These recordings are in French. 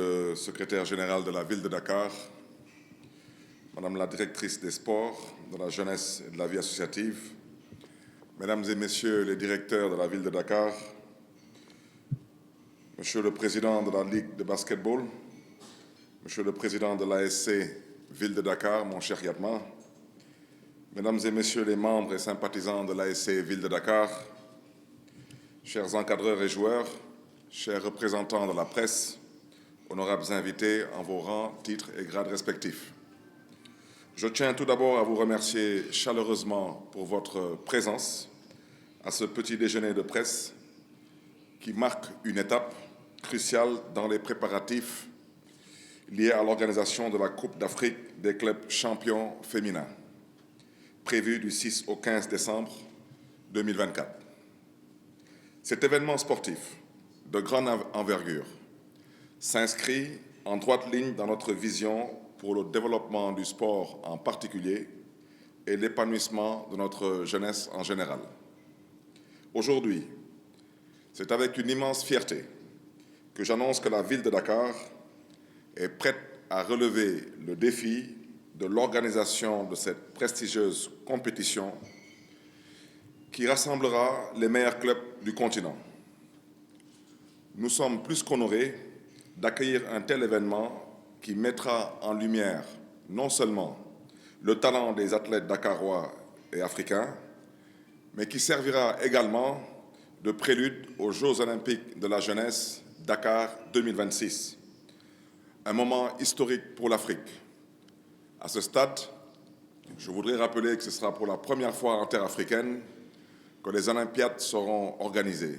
le secrétaire général de la ville de Dakar, Madame la directrice des sports, de la jeunesse et de la vie associative, Mesdames et Messieurs les directeurs de la ville de Dakar, Monsieur le Président de la Ligue de basketball, Monsieur le Président de l'ASC Ville de Dakar, mon cher Yatma, Mesdames et Messieurs les membres et sympathisants de l'ASC Ville de Dakar, chers encadreurs et joueurs, chers représentants de la presse, honorables invités en vos rangs, titres et grades respectifs. Je tiens tout d'abord à vous remercier chaleureusement pour votre présence à ce petit déjeuner de presse qui marque une étape cruciale dans les préparatifs liés à l'organisation de la Coupe d'Afrique des clubs champions féminins, prévue du 6 au 15 décembre 2024. Cet événement sportif de grande envergure s'inscrit en droite ligne dans notre vision pour le développement du sport en particulier et l'épanouissement de notre jeunesse en général. Aujourd'hui, c'est avec une immense fierté que j'annonce que la ville de Dakar est prête à relever le défi de l'organisation de cette prestigieuse compétition qui rassemblera les meilleurs clubs du continent. Nous sommes plus qu'honorés d'accueillir un tel événement qui mettra en lumière non seulement le talent des athlètes dakarois et africains, mais qui servira également de prélude aux Jeux olympiques de la jeunesse Dakar 2026. Un moment historique pour l'Afrique. À ce stade, je voudrais rappeler que ce sera pour la première fois en terre africaine que les Olympiades seront organisées.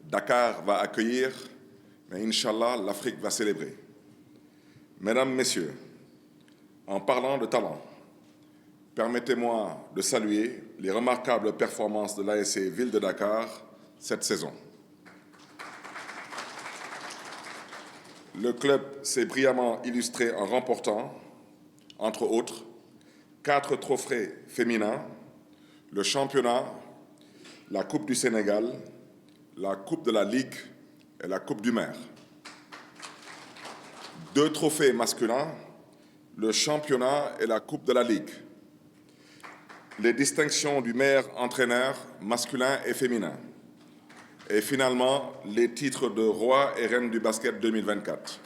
Dakar va accueillir, mais Inch'Allah, l'Afrique va célébrer. Mesdames, Messieurs, en parlant de talent, permettez-moi de saluer les remarquables performances de l'ASC Ville de Dakar cette saison. Le club s'est brillamment illustré en remportant, entre autres, 4 trophées féminins, le championnat, la Coupe du Sénégal, la Coupe de la Ligue et la Coupe du Maire. 2 trophées masculins, le championnat et la Coupe de la Ligue. Les distinctions du meilleur entraîneur masculin et féminin. Et finalement, les titres de roi et reine du basket 2024.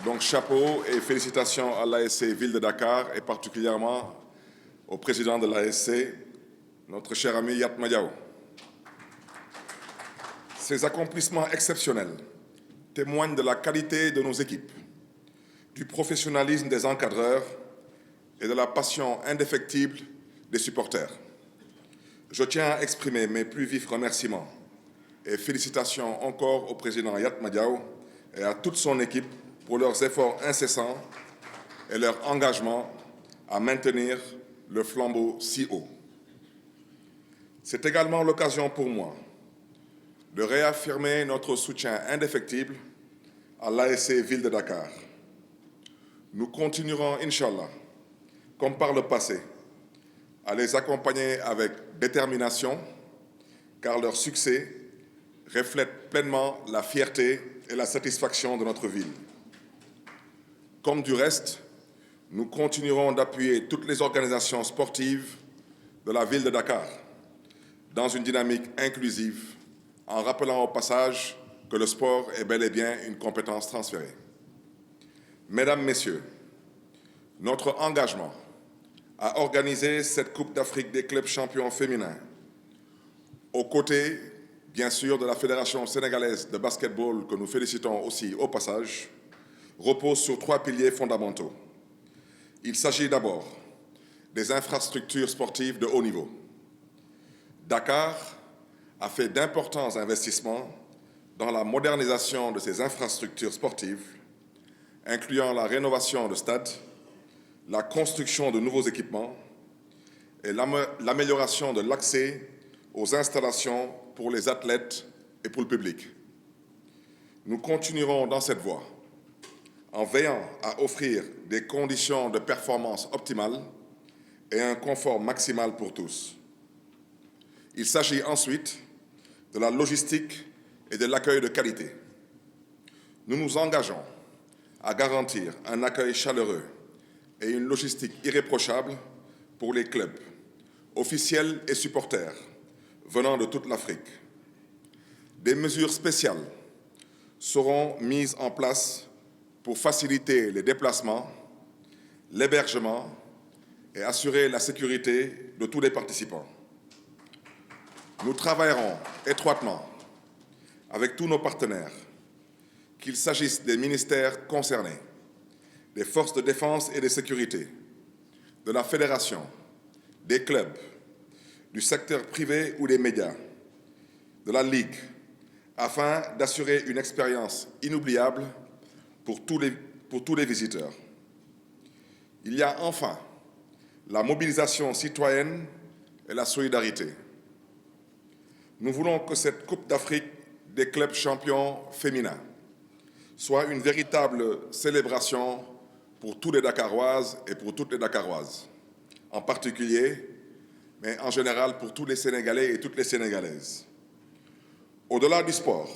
Donc chapeau et félicitations à l'ASC Ville de Dakar et particulièrement au président de l'ASC, notre cher ami Yatma Diaw. Ces accomplissements exceptionnels témoignent de la qualité de nos équipes, du professionnalisme des encadreurs et de la passion indéfectible des supporters. Je tiens à exprimer mes plus vifs remerciements et félicitations encore au président Yatma Diaw et à toute son équipe pour leurs efforts incessants et leur engagement à maintenir le flambeau si haut. C'est également l'occasion pour moi de réaffirmer notre soutien indéfectible à l'ASC Ville de Dakar. Nous continuerons, Inch'Allah, comme par le passé, à les accompagner avec détermination, car leur succès reflète pleinement la fierté et la satisfaction de notre ville. Comme du reste, nous continuerons d'appuyer toutes les organisations sportives de la ville de Dakar dans une dynamique inclusive, en rappelant au passage que le sport est bel et bien une compétence transférée. Mesdames, Messieurs, notre engagement à organiser cette Coupe d'Afrique des clubs champions féminins, aux côtés, bien sûr, de la Fédération sénégalaise de basketball, que nous félicitons aussi au passage, repose sur 3 piliers fondamentaux. Il s'agit d'abord des infrastructures sportives de haut niveau. Dakar a fait d'importants investissements dans la modernisation de ses infrastructures sportives, incluant la rénovation de stades, la construction de nouveaux équipements et l'amélioration de l'accès aux installations pour les athlètes et pour le public. Nous continuerons dans cette voie en veillant à offrir des conditions de performance optimales et un confort maximal pour tous. Il s'agit ensuite de la logistique et de l'accueil de qualité. Nous nous engageons à garantir un accueil chaleureux et une logistique irréprochable pour les clubs, officiels et supporters venant de toute l'Afrique. Des mesures spéciales seront mises en place pour faciliter les déplacements, l'hébergement et assurer la sécurité de tous les participants. Nous travaillerons étroitement avec tous nos partenaires, qu'il s'agisse des ministères concernés, des forces de défense et de sécurité, de la fédération, des clubs, du secteur privé ou des médias, de la Ligue, afin d'assurer une expérience inoubliable pour tous les visiteurs. Il y a enfin la mobilisation citoyenne et la solidarité. Nous voulons que cette Coupe d'Afrique des clubs champions féminins soit une véritable célébration pour tous les Dakaroises et pour toutes les Dakaroises, en particulier, mais en général pour tous les Sénégalais et toutes les Sénégalaises. Au-delà du sport,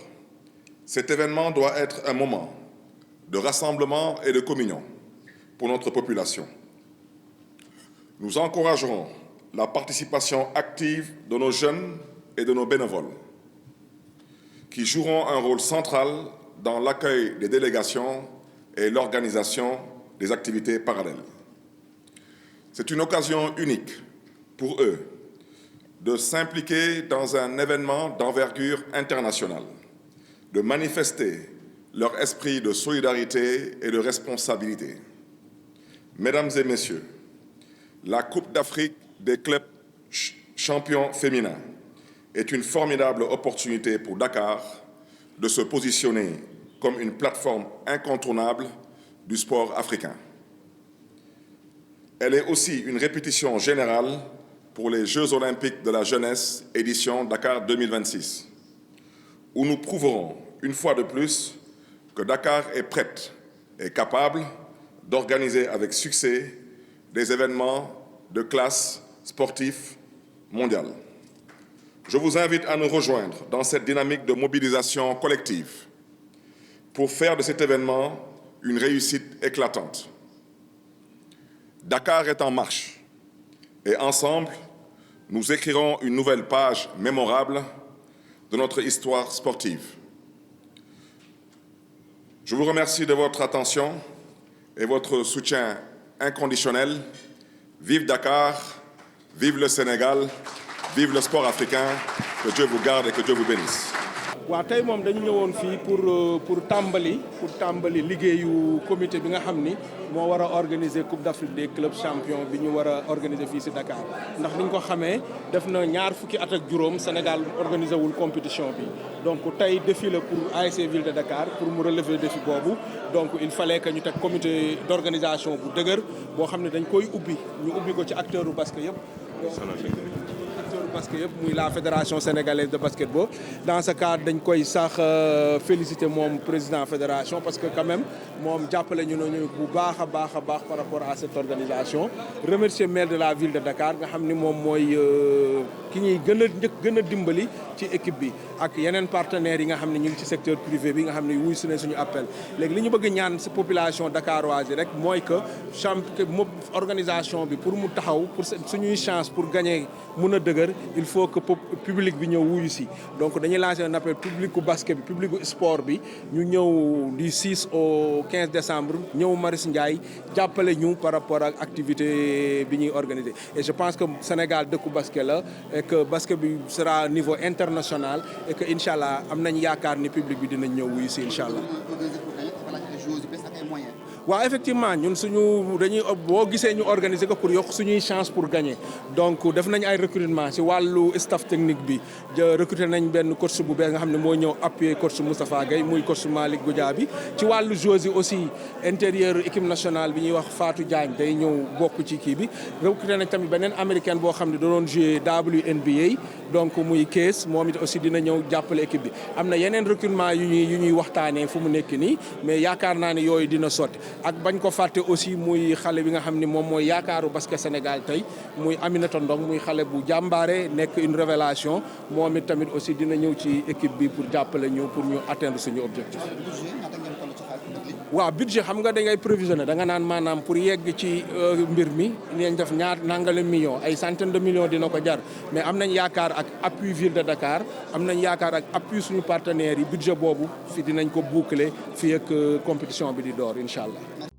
cet événement doit être un moment de rassemblement et de communion pour notre population. Nous encouragerons la participation active de nos jeunes et de nos bénévoles, qui joueront un rôle central dans l'accueil des délégations et l'organisation des activités parallèles. C'est une occasion unique pour eux de s'impliquer dans un événement d'envergure internationale, de manifester leur esprit de solidarité et de responsabilité. Mesdames et messieurs, la Coupe d'Afrique des clubs champions féminins est une formidable opportunité pour Dakar de se positionner comme une plateforme incontournable du sport africain. Elle est aussi une répétition générale pour les Jeux olympiques de la jeunesse édition Dakar 2026, où nous prouverons une fois de plus que Dakar est prête et capable d'organiser avec succès des événements de classe sportive mondiale. Je vous invite à nous rejoindre dans cette dynamique de mobilisation collective pour faire de cet événement une réussite éclatante. Dakar est en marche et ensemble, nous écrirons une nouvelle page mémorable de notre histoire sportive. Je vous remercie de votre attention et votre soutien inconditionnel. Vive Dakar, vive le Sénégal, vive le sport africain, que Dieu vous garde et que Dieu vous bénisse. waaw tey moom dañu ñëwoon fii pour tàmbali liggéeyu comité bi nga xam ni moo war a organiser Coupe d'Afrique des clubs champions bi ñu war a organiser fii si Dakar ndax ni ñu ko xamee def na ñaar fukki at ak juróom Sénégal organiser wul compétition bi donc tey défi la pour ASC Ville de Dakar pour mu relever défi boobu donc il fallait que ñu teg comité d'organisation bu dëgër boo xam ne dañ koy ubbi ko ci acteur u basket yëpp parce que yëpp muy la fédération sénégalaise de basketball dans ce cadre dañ koy sax féliciter moom président fédération parce que quand même moom jàppale ñu bu baax a baax par rapport à cette organisation remercier maire de la ville de Dakar nga xam ni moom mooy ki ñuy gën a dimbali ci équipe bi ak yeneen partenaires yi nga xam ne ñu ngi ci secteur privé bi nga xam ne wuy su ne suñu appel léegi li ñu bëgg ñaan ci population dakaroise yi rek mooy que organisation bi pour mu taxaw pour suñuy chance pour gagner mun a dëgër il faut que public bi ñëw wuyu si donc dañuy lancer un appel public basket bi public sport bi ñu ñëw du 6 au 15 décembre ñëw Maris Ndiaye jàppale ñu par rapport ak activité bi ñuy organiser et je pense que Sénégal dëkku basket la et que basket bi sera niveau international et que incha allah am nañ yaakaar ni public bi dinañ ñëw wuyu si incha allah. waaw effectivement ñun boo gisee ñu organiser ko pour yokk suñuy chance pour gagner donc def nañ ay recrutement ci wàllu staff technique bi recruter nañ benn coach bu bees nga xam ne moo ñëw appuyer coach Moustapha Gueye muy coach Malick Goudiaby ci wàllu joueurs yi aussi intérieur équipe nationale bi ñuy wax Fatou Diagne day ñëw bokk ci kii bi recruter nañ tamit beneen américaine boo xam ne da doon jouer WNBA donc muy Kees moom it aussi dina ñëw jàppale équipe bi am na yeneen recrutement yu ñuy waxtaanee fu mu nekk nii mais yaakaar naa ne yooyu dina sotti ak bañ ko fàtte aussi muy xale bi nga xam ni moom mooy yaakaaru basket Sénégal tey muy Aminata Ndong muy xale bu jàmbaare nekk une révélation moom it tamit aussi dina ñëw ci équipe bi pour jàppale ñu pour ñu atteindre suñu objectif. waaw budget xam nga da ngay prévisionné da nga naan maanaam pour yegg ci mbir mi dinañ def nangale millions ay centaine de millions dina ko jar mais am nañ yaakaar ak appui ville de Dakar am nañ yaakaar ak appui suñu partenaires yi budget boobu fi dinañ ko boucler fii ak compétition bi di door incha allah.